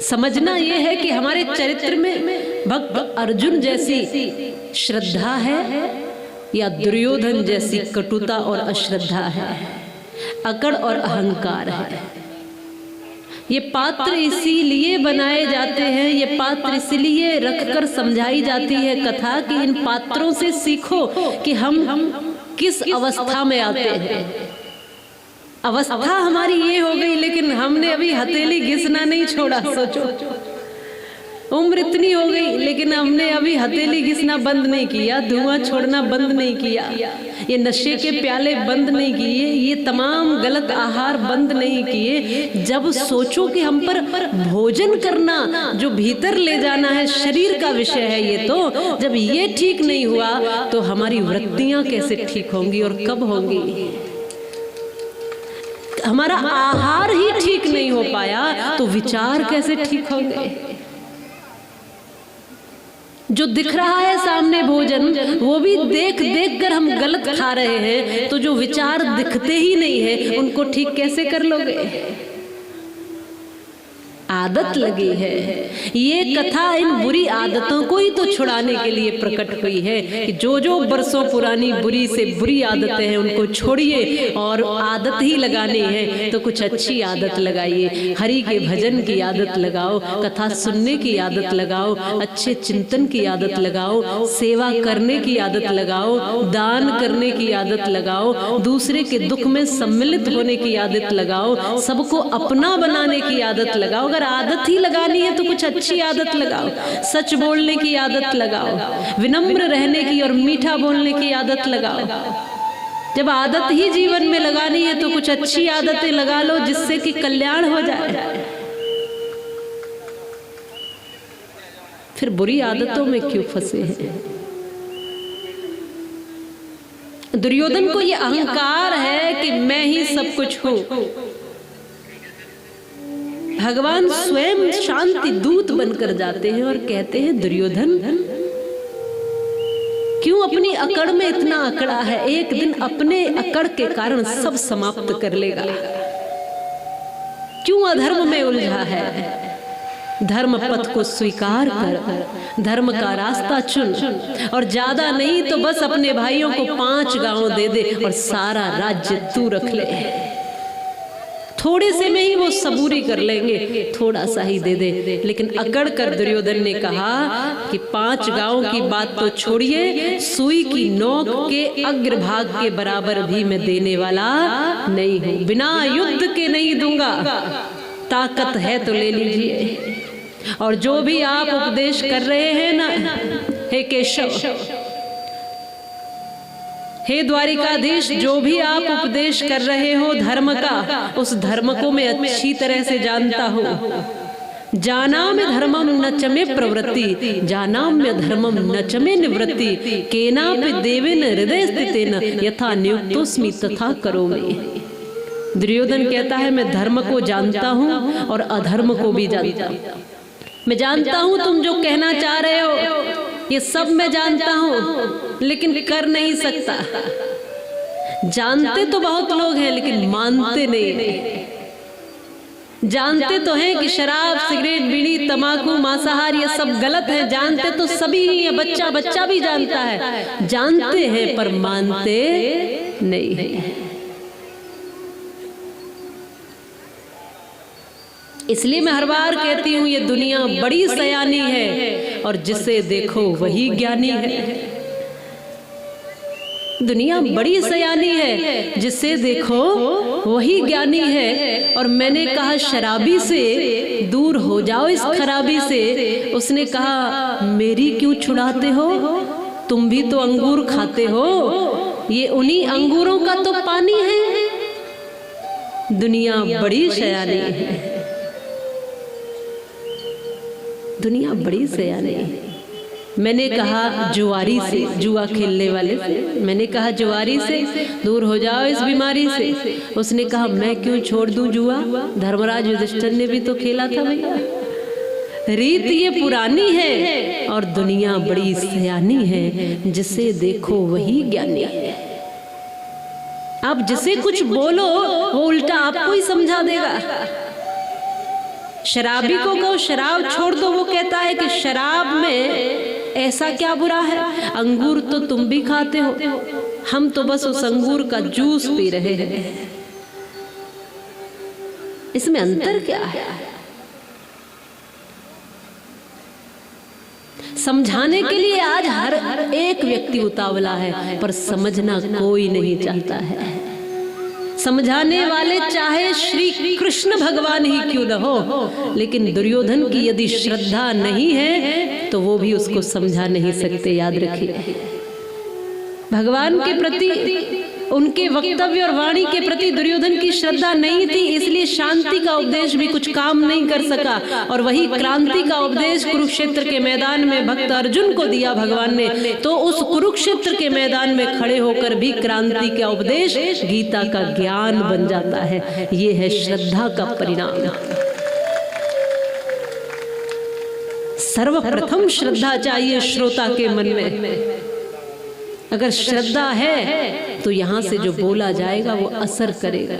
समझना ये है कि हमारे चरित्र में भक्त अर्जुन जैसी श्रद्धा है या दुर्योधन जैसी कटुता और अश्रद्धा है, अकड़ और अहंकार है। ये पात्र इसीलिए बनाए जाते हैं, ये पात्र इसलिए रखकर समझाई जाती है कथा कि इन पात्रों से सीखो कि हम किस अवस्था में आते हैं। अवस्था हमारी ये हो गई, लेकिन हमने अभी हथेली घिसना नहीं छोड़ा। सोचो, उम्र इतनी हो गई लेकिन हमने अभी हथेली घिसना बंद नहीं किया, धुआं छोड़ना बंद नहीं किया, ये नशे के प्याले बंद नहीं किए, ये तमाम गलत आहार बंद नहीं किए। जब सोचो कि हम पर भोजन करना जो भीतर ले जाना है, शरीर का विषय है ये, तो जब ये ठीक नहीं हुआ तो हमारी वृत्तियां कैसे ठीक होंगी और कब होंगी? हमारा आहार ही ठीक नहीं हो पाया तो विचार कैसे ठीक होंगे? जो दिख रहा है सामने भोजन, वो भी देख देख कर हम गलत खा रहे हैं, तो जो विचार दिखते ही नहीं है उनको ठीक कैसे कर लोगे? आदत लगी है। ये कथा इन बुरी आदतों को ही तो छुड़ाने के लिए प्रकट हुई है कि जो जो बरसों पुरानी बुरी से बुरी आदतें हैं उनको छोड़िए और आदत ही लगानी है तो कुछ अच्छी आदत लगाइए। हरि के भजन की आदत लगाओ, कथा सुनने की आदत लगाओ, अच्छे चिंतन की आदत लगाओ, सेवा करने की आदत लगाओ, दान करने की आदत लगाओ, दूसरे के दुख में सम्मिलित होने की आदत लगाओ, सबको अपना बनाने की आदत लगाओ। अगर आदत ही लगानी है तो कुछ अच्छी आदत लगाओ। सच बोलने की आदत लगाओ, विनम्र रहने की और मीठा बोलने की आदत लगाओ। जब आदत ही जीवन में लगानी है तो कुछ अच्छी आदतें लगा लो जिससे कि कल्याण हो जाए। फिर बुरी आदतों में क्यों फंसे हैं? दुर्योधन को यह अहंकार है कि मैं ही सब कुछ हूं। भगवान स्वयं शांति दूत बनकर जाते हैं और कहते हैं दुर्योधन क्यों अपनी अकड़ में इतना अकड़ा है? एक दिन अपने अकड़ के कारण सब समाप्त कर लेगा। क्यों अधर्म में उलझा है? धर्म पथ को स्वीकार कर, धर्म का रास्ता चुन, और ज्यादा नहीं तो बस अपने भाइयों को 5 गांव दे दे और सारा राज्य तू रख ले। थोड़े से में ही वो सबूरी कर लेंगे, थोड़ा सा ही दे दे। लेकिन अकड़ कर दुर्योधन ने कहा कि 5 गांव की बात तो छोड़िए, सुई की नोक के अग्रभाग के बराबर भी मैं देने वाला नहीं हूं। बिना युद्ध के नहीं दूंगा, ताकत है तो ले लीजिए। और जो भी आप उपदेश कर रहे हैं ना, हे केशव, हे द्वारिकाधीश, जो भी आप उपदेश कर रहे हो धर्म का, उस धर्म को मैं अच्छी तरह से जानता हूँ। जानाम्य धर्मम न च मे प्रवृत्ति, जानाम्य धर्मम न च मे निवृत्ति, केनापि देवेन हृदय स्थितेन यथा नियुक्तोस्मि तथा करोमि। दुर्योधन कहता है मैं धर्म को जानता हूँ और अधर्म को भी जानता हूँ। मैं जानता हूँ तुम जो कहना चाह रहे हो, ये सब मैं जानता हूँ, लेकिन कर नहीं सकता। जानते तो बहुत लोग हैं लेकिन मानते नहीं। जानते तो हैं कि शराब, सिगरेट, बीड़ी, तंबाकू, मांसाहार ये सब गलत है, जानते तो सभी ही है, बच्चा बच्चा भी जानता है। जानते हैं पर मानते नहीं है। इसलिए मैं हर बार कहती हूँ ये दुनिया बड़ी सयानी है और जिसे देखो वही ज्ञानी है। दुनिया बड़ी सयानी है, जिसे देखो वही ज्ञानी है। और मैंने कहा शराबी से दूर हो जाओ इस खराबी से। उसने कहा मेरी क्यों छुड़ाते हो, तुम भी तो अंगूर खाते हो, ये उन्हीं अंगूरों का तो पानी है। दुनिया बड़ी सयानी है, दुनिया बड़ी सयानी है। मैंने कहा जुआरी से, जुआ खेलने वाले से, मैंने कहा जुआरी से दूर हो जाओ इस बीमारी से। उसने कहा मैं क्यों छोड़ दूं जुआ, धर्मराज युधिष्ठिर ने भी तो खेला था भैया। रीत ये पुरानी है और दुनिया बड़ी सयानी है, जिसे देखो वही ज्ञानी है। आप जिसे कुछ बोलो वो उल्टा आपको ही समझा देगा। शराबी को कहो शराब छोड़ दो, वो कहता है कि शराब में ऐसा क्या बुरा है, अंगूर तो तुम भी खाते हो, हम तो बस उस अंगूर का जूस पी रहे हैं। इसमें अंतर क्या है? समझाने के लिए आज हर एक व्यक्ति उतावला है, पर समझना कोई नहीं चाहता है। समझाने वाले चाहे श्री कृष्ण भगवान ही क्यों न हो, लेकिन दुर्योधन की यदि श्रद्धा नहीं है तो वो भी उसको समझा नहीं सकते। याद रखिए, भगवान के प्रति, उनके वक्तव्य और वाणी के प्रति दुर्योधन की श्रद्धा नहीं थी, इसलिए शांति का उपदेश भी कुछ काम नहीं कर सका। और वही क्रांति का उपदेश कुरुक्षेत्र के मैदान में भक्त अर्जुन को दिया भगवान ने, तो उस कुरुक्षेत्र के मैदान में खड़े होकर भी क्रांति का उपदेश गीता का ज्ञान बन जाता है। ये है श्रद्धा का परिणाम। सर्वप्रथम श्रद्धा चाहिए श्रोता के मन में। अगर श्रद्धा है तो यहां से जो बोला जाएगा वो असर करेगा।